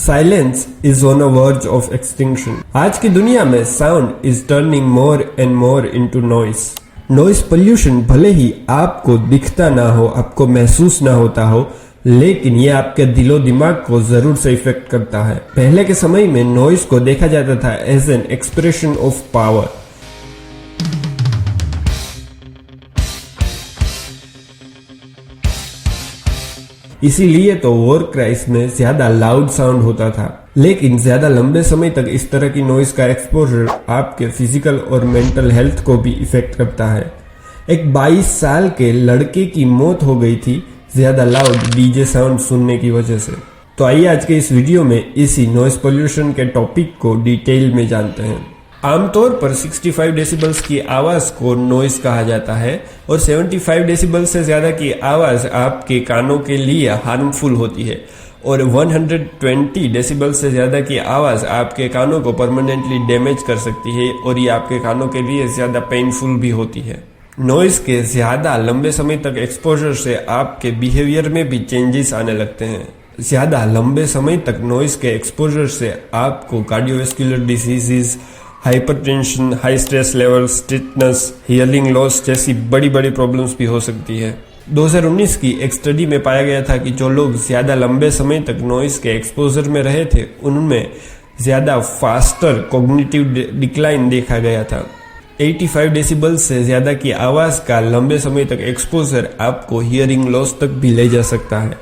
Silence is on a verge of extinction. आज की दुनिया में sound is turning more and more into noise. Noise pollution भले ही आपको दिखता ना हो, आपको महसूस ना होता हो, लेकिन ये आपके दिलो दिमाग को जरूर से इफेक्ट करता है। पहले के समय में नॉइस को देखा जाता था as an expression of power. इसीलिए तो वॉर क्राइस में ज्यादा लाउड साउंड होता था। लेकिन ज्यादा लंबे समय तक इस तरह की नॉइस का एक्सपोजर आपके फिजिकल और मेंटल हेल्थ को भी इफेक्ट करता है। एक 22 साल के लड़के की मौत हो गई थी ज्यादा लाउड डीजे साउंड सुनने की वजह से। तो आइए आज के इस वीडियो में इसी नॉइस पोल्यूशन के टॉपिक को डिटेल में जानते हैं। आमतौर पर 65 डेसिबल्स की आवाज को नॉइस कहा जाता है और 75 डेसिबल से ज्यादा की आवाज आपके कानों के लिए हार्मफुल होती है और 120 डेसिबल से ज्यादा की आवाज आपके कानों को परमानेंटली डैमेज कर सकती है और ये आपके कानों के लिए ज्यादा पेनफुल भी होती है। नॉइस के ज्यादा लंबे समय तक एक्सपोजर से आपके बिहेवियर में भी चेंजेस आने लगते हैं। ज्यादा लंबे समय तक नॉइस के एक्सपोजर से आपको cardiovascular diseases, hypertension, high stress level, stiffness, hearing loss जैसी बड़ी बड़ी प्रॉब्लम्स भी हो सकती है। 2019 की एक स्टडी में पाया गया था कि जो लोग ज्यादा लंबे समय तक नॉइस के एक्सपोजर में रहे थे उनमें ज्यादा फास्टर कॉग्निटिव डिक्लाइन देखा गया था। 85 डेसिबल से ज्यादा की आवाज का लंबे समय तक एक्सपोजर आपको हियरिंग लॉस तक भी ले जा सकता है।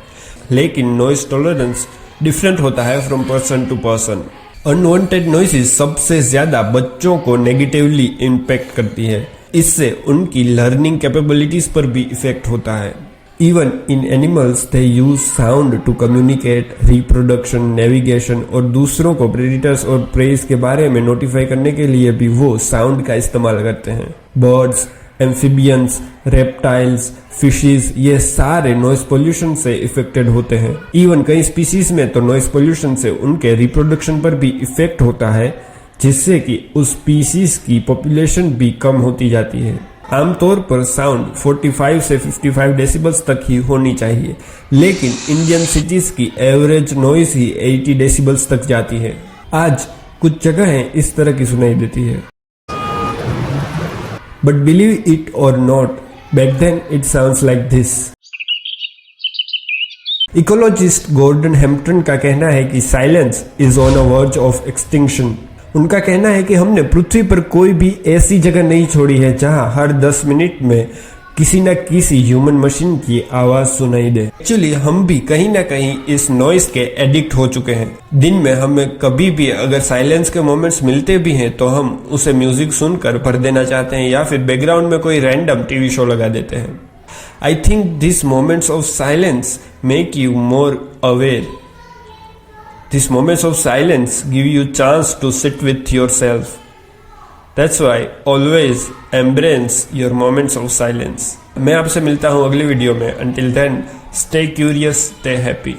लेकिन नॉइस टॉलरेंस डिफरेंट होता है from person to person. Unwanted noises सबसे ज्यादा बच्चों को नेगेटिवली इम्पैक्ट करती है। इससे उनकी लर्निंग कैपेबिलिटीज पर भी इफेक्ट होता है। Even in animals they use sound to communicate, reproduction, navigation और दूसरों को प्रेडिटर्स और प्रेज के बारे में नोटिफाई करने के लिए भी वो साउंड का इस्तेमाल करते हैं। बर्ड्स, एम्फिबियंस, रेप्टाइल्स, फिशेस ये सारे नॉइस पोल्यूशन से इफेक्टेड होते हैं। इवन कई स्पीसीज में तो नॉइस पोल्यूशन से उनके रिप्रोडक्शन पर भी इफेक्ट होता है, जिससे कि उस स्पीसीज की पॉपुलेशन भी कम होती जाती है। आमतौर पर साउंड 45 से 55 डेसिबल्स तक ही होनी चाहिए, लेकिन इंडियन सिटीज की एवरेज नॉइस ही 80 डेसिबल्स तक जाती है। आज कुछ जगहें इस तरह की सुनाई देती है। But believe it or not, back then it sounds like this. Ecologist Gordon Hampton का कहना है कि silence is on a verge of extinction. उनका कहना है कि हमने पृथ्वी पर कोई भी ऐसी जगह नहीं छोड़ी है जहां हर 10 मिनट में किसी न किसी ह्यूमन मशीन की आवाज सुनाई दे। एक्चुअली हम भी कहीं ना कहीं इस नॉइस के एडिक्ट हो चुके हैं। दिन में हमें कभी भी अगर साइलेंस के मोमेंट्स मिलते भी हैं तो हम उसे म्यूजिक सुनकर भर देना चाहते हैं या फिर बैकग्राउंड में कोई रैंडम टीवी शो लगा देते हैं। I think this moments of silence make you more aware. These moments of silence give you chance to sit with yourself. That's why always embrace your moments of silence. मैं आपसे मिलता हूँ अगली video में। Until then, stay curious, stay happy.